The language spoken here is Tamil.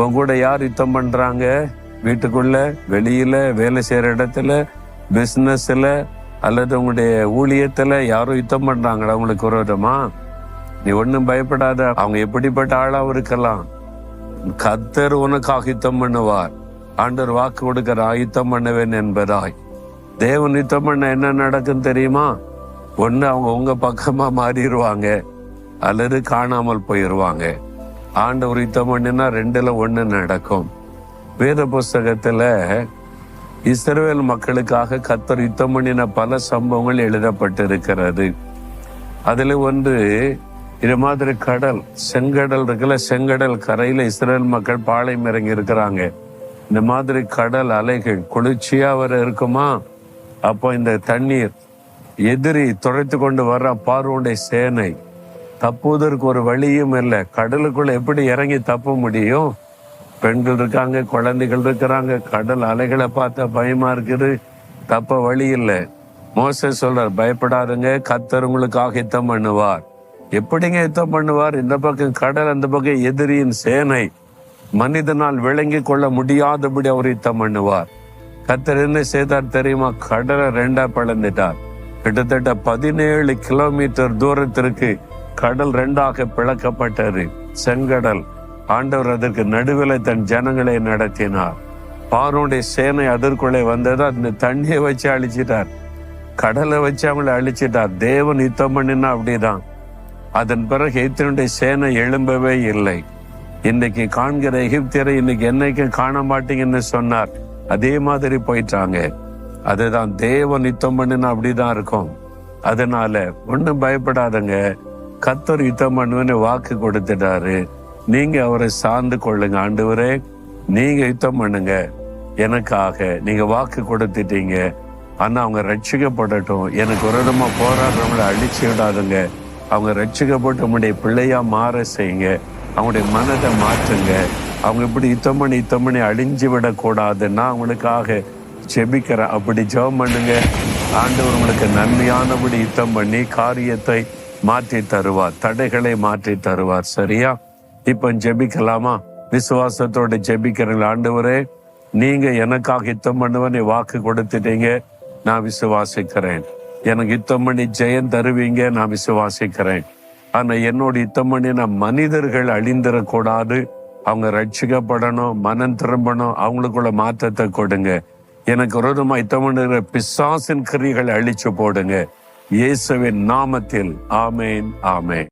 உன் கூட யார் யுத்தம் பண்றாங்க? வீட்டுக்குள்ள, வெளியில, வேலை செய்யற இடத்துல, பிசினஸ்ல அல்லது உங்களுடைய ஊழியத்துல யாரும் யுத்தம் பண்றாங்களா உங்களுக்கு விரோதமா? நீ ஒன்னும் பயப்படாத. அவங்க எப்படிப்பட்ட ஆளாவும் இருக்கலாம். கர்த்தர் உனக்காக யுத்தம் பண்ணுவார். ஆண்டவர் வாக்கு கொடுக்கிற யுத்தம் பண்ணுவேன் என்பதாய். தேவன் யுத்தம் பண்ண என்ன நடக்கும் தெரியுமா? ஒண்ணு அவங்க உங்க பக்கமா மாறிடுவாங்க அல்லது காணாமல் போயிடுவாங்க. ஆண்டவர் யுத்தம் பண்ணினா ரெண்டுல ஒண்ணு நடக்கும். வேத புஸ்தகத்துல இஸ்ரவேல் மக்களுக்காக கர்த்தர் யுத்தம் பண்ணின பல சம்பவங்கள் எழுதப்பட்டிருக்கிறது. அதுல ஒன்று இது மாதிரி கடல், செங்கடல் இருக்குல்ல, செங்கடல் கரையில இஸ்ரவேல் மக்கள் பாளையம் இறங்கி இருக்கிறாங்க. இந்த மாதிரி கடல் அலைகள் குளிர்ச்சியா வர இருக்குமா? அப்போ இந்த தண்ணீர் எதிரி துரைத்து கொண்டு வர்ற பார்வோனுடைய சேனை தப்புவதற்கு ஒரு வழியும் இல்லை. கடலுக்குள்ள எப்படி இறங்கி தப்ப முடியும்? பெண்கள் இருக்காங்க, குழந்தைகள் இருக்கிறாங்க. கடல் அலைகளை பார்த்தா பயமா இருக்குது, தப்ப வழி இல்லை. மோசே சொல்றார், பயப்படாதுங்க, கர்த்தர் உங்களுக்காக யுத்தம் பண்ணுவார். எப்படிங்க யுத்தம் பண்ணுவார்? இந்த பக்கம் கடல், அந்த பக்கம் எதிரியின் சேனை, மனிதனால் விளங்கி கொள்ள முடியாதபடி அவர் யுத்தம் பண்ணுவார். கர்த்தர் என்ன செய்தார் தெரியுமா? கடலை ரெண்டா பிளந்துட்டார். கிட்டத்தட்ட 17 கிலோமீட்டர் தூரத்திற்கு கடல் ரெண்டாக பிளக்கப்பட்டது. செங்கடல். ஆண்டவர் அதற்கு நடுவில் தன் ஜனங்களை நடத்தினார். பார்வோனுடைய சேனை அதற்குள்ளே வந்தது. அந்த தண்ணியை வச்சு அழிச்சிட்டார், கடலை வச்சு அவங்களை அழிச்சிட்டார். தேவன் யுத்தம் பண்ணினா அப்படிதான். அதன் பிறகு எகிப்தியனுடைய சேனை எழும்பவே இல்லை. இன்னைக்கு காண்கிற எகிப்தியரை இன்னைக்கு என்னைக்கும் காண மாட்டீங்கன்னு சொன்னார். அதே மாதிரி போயிட்டாங்க. அதுதான் தேவன் யுத்தம் பண்ணினா அப்படிதான் இருக்கும். அதனால ஒன்னும் பயப்படாதங்க, கர்த்தர் யுத்தம் பண்ணுவேன்னு வாக்கு கொடுத்துட்டாரு. நீங்க அவரை சார்ந்து கொள்ளுங்க. ஆண்டவரே, நீங்க யுத்தம் பண்ணுங்க எனக்காக, நீங்க வாக்கு கொடுத்துட்டீங்க. ஆனா அவங்க ரட்சிக்கப்படட்டும். எனக்கு விரோதமா போராடுறவங்களை அழிச்சு விடாதுங்க. அவங்க ரட்சிக்கப்பட்டு உங்களுடைய பிள்ளையா மாற செய்யுங்க. அவங்களுடைய மனதை மாற்றுங்க. அவங்க இப்படி யுத்தம் பண்ணி அழிஞ்சு விடக்கூடாதுன்னா அவங்களுக்காக ஜெபிக்கிறேன். அப்படி ஜெபம் பண்ணுங்க. ஆண்டவர் உங்களுக்கு நன்மையானபடி யுத்தம் பண்ணி காரியத்தை மாற்றி தருவார், தடைகளை மாற்றி தருவார். சரியா? இப்ப ஜெபிக்கலாமா? விசுவாசத்தோட ஜெபிக்கிறீங்களா? ஆண்டவரே, நீங்க எனக்காக யுத்தம் பண்ணுவேன்னு வாக்கு கொடுத்துட்டீங்க, நான் விசுவாசிக்கிறேன். எனக்கு யுத்தம் பண்ணி ஜெயம் தருவீங்க, நான் விசுவாசிக்கிறேன். ஆனா என்னோட யுத்தம் பண்ணின மனிதர்கள் அழிந்திடக்கூடாது. அவங்க ரட்சிக்கப்படணும், மனம் திரும்பணும். அவங்களுக்குள்ள மாற்றத்தை கொடுங்க. எனக்கு விரோதமா யுத்தம் பண்ணுகிற பிசாசின் கிரியைகளை அழிச்சு போடுங்க. இயேசுவின் நாமத்தில் ஆமேன், ஆமேன்.